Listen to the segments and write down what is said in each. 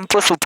Campus of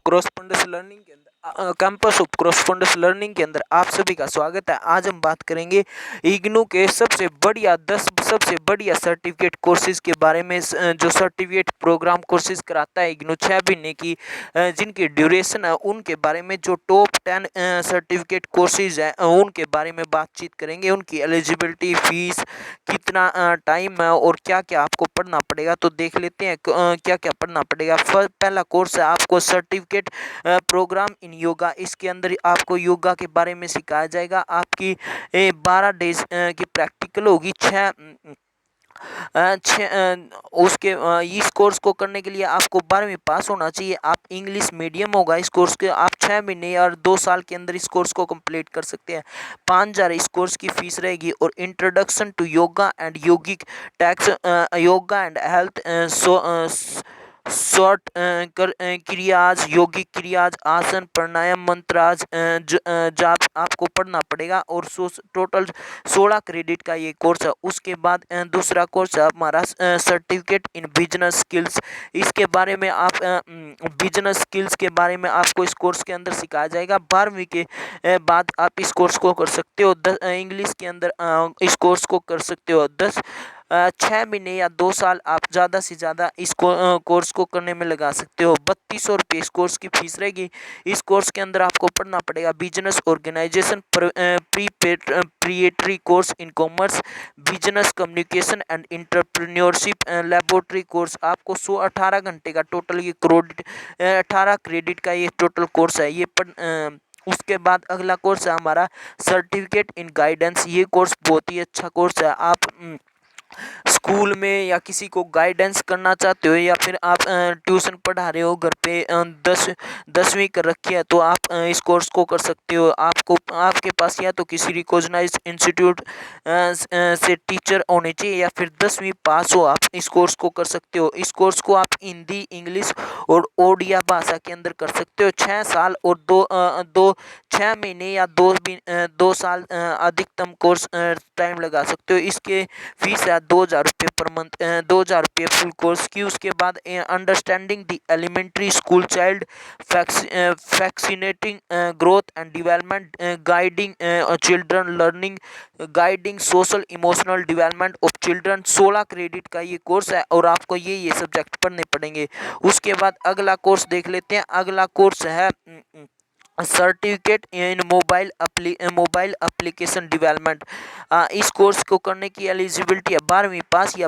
क्रॉसफंडस learning के अंदर आप सभी का स्वागत है। आज हम बात करेंगे इग्नू के सबसे बढ़िया 10 सबसे बढ़िया सर्टिफिकेट कोर्सेज के बारे में। जो सर्टिफिकेट प्रोग्राम कोर्सेज कराता है इग्नू 6 महीने की, जिनकी ड्यूरेशन है उनके बारे में। जो टॉप 10 सर्टिफिकेट कोर्सेज हैं उनके बारे में बातचीत करेंगे। उनकी एलिजिबिलिटी, फीस, कितना टाइम है और क्या क्या आपको पढ़ना पड़ेगा। तो देख लेते हैं क्या क्या पढ़ना पड़ेगा। पहला कोर्स है आपको सर्टिफिकेट प्रोग्राम इन योगा। इसके अंदर आपको योगा के बारे में सिखाया जाएगा। आपकी 12 डेज की प्रैक्टिकल होगी। उसके इस कोर्स को करने के लिए आपको 12वीं पास होना चाहिए। आप इंग्लिश मीडियम होगा इस कोर्स के। आप 6 महीने और 2 साल के अंदर इस कोर्स को कंप्लीट कर सकते हैं। 5,000 इस कोर्स की फीस रहेगी। और introduction to yoga and yogic texts, yoga and health, short kriyas, yogic kriyas, asana, pranayama, मंत्राज, जाप आपको पढ़ना पड़ेगा। और टोटल 16 क्रेडिट का ये कोर्स है। उसके बाद दूसरा कोर्स है हमारा सर्टिफिकेट इन बिजनेस स्किल्स। इसके बारे में आप बिजनेस स्किल्स के बारे में आपको इस कोर्स के अंदर सिखाया जाएगा। 12वीं के बाद आप इस कोर्स को कर सकते हो। इंग्लिश के अंदर इस कोर्स को कर सकते हो। 6 महीने या 2 साल आप ज़्यादा से ज़्यादा इस कोर्स को करने में लगा सकते हो। 3200 इस कोर्स की फीस रहेगी। इस कोर्स के अंदर आपको पढ़ना पड़ेगा business organisation, preparatory course in commerce, business communication and entrepreneurship, laboratory course. आपको 18 घंटे का टोटल ये 18 क्रेडिट का ये टोटल कोर्स है। उसके बाद अगला कोर्स है हमारा सर्टिफिकेट इन गाइडेंस। ये कोर्स बहुत ही अच्छा कोर्स है। आप स्कूल में या किसी को गाइडेंस करना चाहते हो, या फिर आप ट्यूशन पढ़ा रहे हो घर पे, 10वीं कर रखी है, तो आप इस कोर्स को कर सकते हो। आपके पास या तो किसी रिकॉग्नाइज्ड इंस्टीट्यूट से टीचर होने चाहिए, या फिर 10वीं पास हो, आप इस कोर्स को कर सकते हो। इस कोर्स को आप हिंदी, इंग्लिश और ओडिया भाषा के अंदर कर सकते हो। 6 साल और 6 महीने या 2 साल अधिकतम कोर्स टाइम लगा सकते हो। इसके फीस है 2,000 रुपये पर मंथ, 2,000 रुपये फुल कोर्स की। उसके बाद understanding the elementary school child, facilitating growth and development, guiding children learning, guiding social emotional development of children. 16 credit का ये कोर्स है और आपको ये सब्जेक्ट पढ़ने पड़ेंगे। उसके बाद अगला कोर्स देख लेते हैं। अगला कोर्स है certificate in mobile application development. इस कोर्स को करने की एलिजिबिलिटी है 12वीं पास या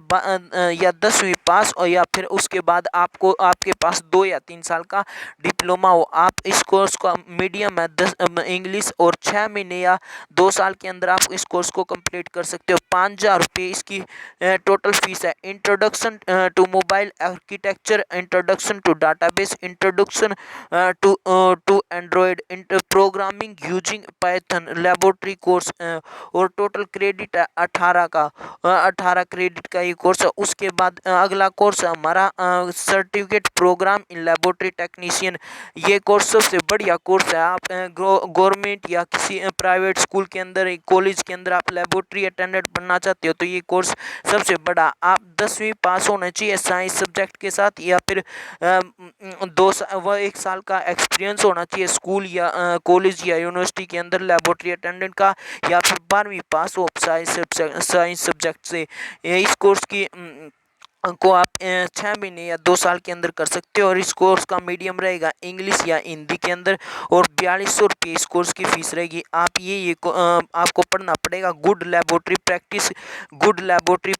10वीं पास, और या फिर उसके बाद आपके पास 2 या 3 साल का डिप्लोमा हो। आप इस कोर्स का मीडियम है 10 इंग्लिश, और 6 महीने या 2 साल के अंदर आप इस कोर्स को कंप्लीट कर सकते हो। 5,000 रुपये इसकी टोटल फीस है। Introduction to mobile architecture, introduction to database, introduction to Android, programming using Python, laboratory course. और टोटल क्रेडिट है 18 क्रेडिट का ये कोर्स है। उसके बाद अगला कोर्स है हमारा certificate programme in laboratory technician. ये कोर्स सबसे बढ़िया कोर्स है। आप गवर्नमेंट या किसी प्राइवेट स्कूल के अंदर, कॉलेज के अंदर आप लेबोरेटरी अटेंडेंट बनना चाहते हो, तो ये कोर्स सबसे बड़ा। आप 10वीं पास होना चाहिए साइंस सब्जेक्ट के साथ, या फिर 1 साल का एक्सपीरियंस होना चाहिए स्कूल या कॉलेज या यूनिवर्सिटी के अंदर लेबोरेटरी अटेंडेंट का, या फिर 12वीं पास हो साइंस सब्जेक्ट से। इस कोर्स की को आप 6 महीने या 2 साल के अंदर कर सकते हो। और इस कोर्स का मीडियम रहेगा इंग्लिश या हिंदी के अंदर। और 4200 रुपये इस कोर्स की फीस रहेगी। आप आपको पढ़ना पड़ेगा good laboratory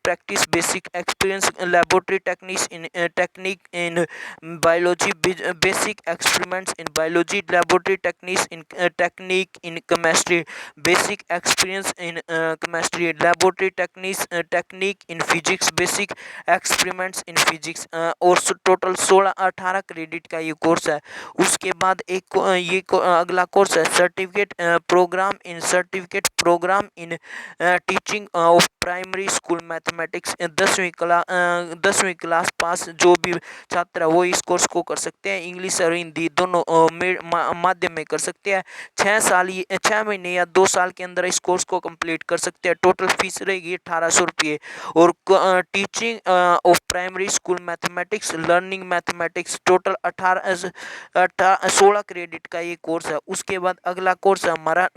practice, basic experience laboratory technique in biology, basic experiments in biology, laboratory technique in chemistry, basic experience in chemistry, laboratory technique in physics, basic experiments in physics. और टोटल 18 credit का ये course है। उसके बाद अगला course है certificate programme in teaching of primary school mathematics. 10वीं क्लास पास जो भी छात्र है वो इस कोर्स को कर सकते हैं। इंग्लिश और हिंदी दोनों माध्यम में कर सकते हैं। 6 महीने या 2 साल के अंदर इस कोर्स को कंप्लीट कर सकते हैं। टोटल फीस रहेगी 1800 रुपये। और teaching of primary school mathematics learning mathematics, total 16 credit का ये कोर्स है। उसके बाद अगला कोर्स है हमारा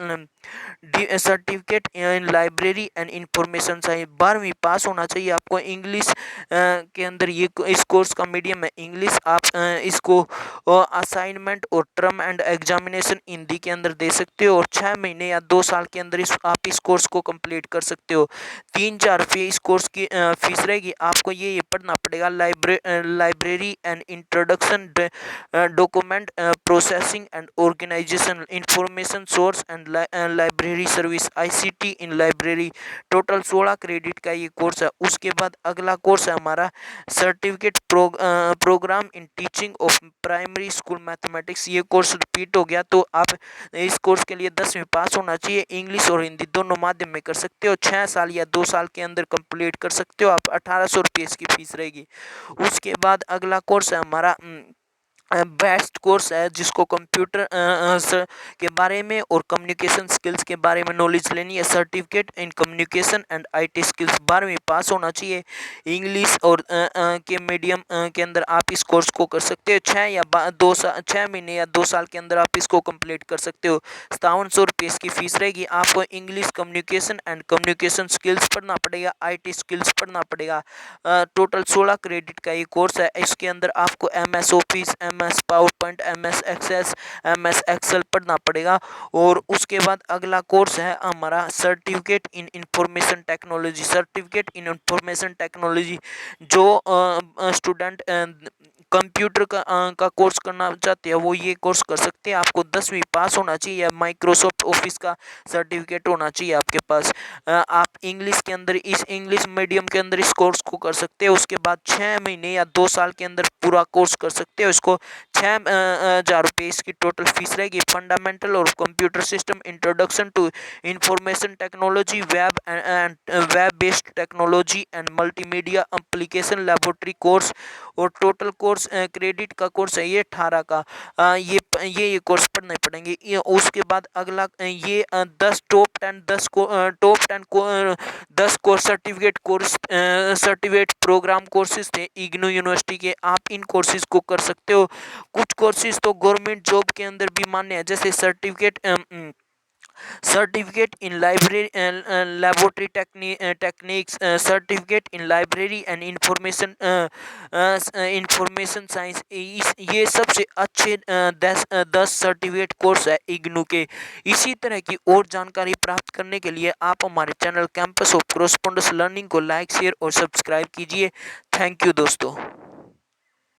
certificate in library and information science. 12वीं पास होना चाहिए आपको। इंग्लिश के अंदर ये इस कोर्स का मीडियम है इंग्लिश। आप इसको असाइनमेंट और टर्म एंड एग्जामिनेशन हिंदी के अंदर दे सकते हो और 6 महीने या 2 साल के अंदर आप इस कोर्स को कंप्लीट कर सकते हो। 3,000 रुपये इस कोर्स की फीस रहेगी। आपको ये पढ़ना पड़ेगा library and introduction, document processing and organisation, information source and library service, ICT in library. Total 16 credit का ये कोर्स है। उसके बाद अगला कोर्स है हमारा certificate programme in teaching of primary school mathematics. ये कोर्स रिपीट हो गया, तो आप इस कोर्स के लिए 10वीं पास होना चाहिए। इंग्लिश और हिंदी दोनों माध्यम में कर सकते हो। 6 साल या 2 साल के अंदर कंप्लीट कर सकते हो आप। 1800 रुपये इसकी फीस रहेगी। उसके बाद अगला कोर्स है हमारा बेस्ट कोर्स है, जिसको कंप्यूटर के बारे में और कम्युनिकेशन स्किल्स के बारे में नॉलेज लेनी है। Certificate in communication and IT skills. 12वीं पास होना चाहिए। इंग्लिश और के मीडियम के अंदर आप इस कोर्स को कर सकते हो। 6 महीने या 2 साल के अंदर आप इसको कंप्लीट कर सकते हो। 5700 रुपये इसकी फीस रहेगी। आपको English communication and communication skills पढ़ना पड़ेगा, आईटी स्किल्स पढ़ना पड़ेगा। टोटल 16 क्रेडिट का ये कोर्स है। इसके अंदर आपको MS office, MS power point, MS access, MS excel पढ़ना पड़ेगा। और उसके बाद अगला कोर्स है हमारा certificate in information technology. Certificate in information technology जो स्टूडेंट कंप्यूटर का कोर्स करना चाहते हैं वो ये कोर्स कर सकते हैं। आपको 10वीं पास होना चाहिए या माइक्रोसॉफ्ट ऑफिस का सर्टिफिकेट होना चाहिए आपके पास। आप इंग्लिश के अंदर इस इंग्लिश मीडियम के अंदर इस कोर्स को कर सकते हैं। उसके बाद 6 महीने या 2 साल के अंदर पूरा कोर्स कर सकते हो। इसको 6,000 रुपये इसकी टोटल फीस रहेगी। फंडामेंटल और computer system, introduction to information technology, web based technology and multimedia application laboratory course. और टोटल कोर्स क्रेडिट का कोर्स है ये 18 का। ये कोर्स पढ़ने पड़ेंगे। उसके बाद अगला ये 10 top 10 course certificate programme courses थे इग्नू यूनिवर्सिटी के। आप इन कोर्सेज को कर सकते हो। कुछ कोर्सेज तो गवर्नमेंट जॉब के अंदर भी मान्य है, जैसे certificate in library laboratory techniques, certificate in library and information science. ये सबसे अच्छे 10 सर्टिफिकेट कोर्स है इग्नू के। इसी तरह की और जानकारी प्राप्त करने के लिए आप हमारे channel campus of correspondence learning को लाइक, शेयर और सब्सक्राइब कीजिए। थैंक यू दोस्तों।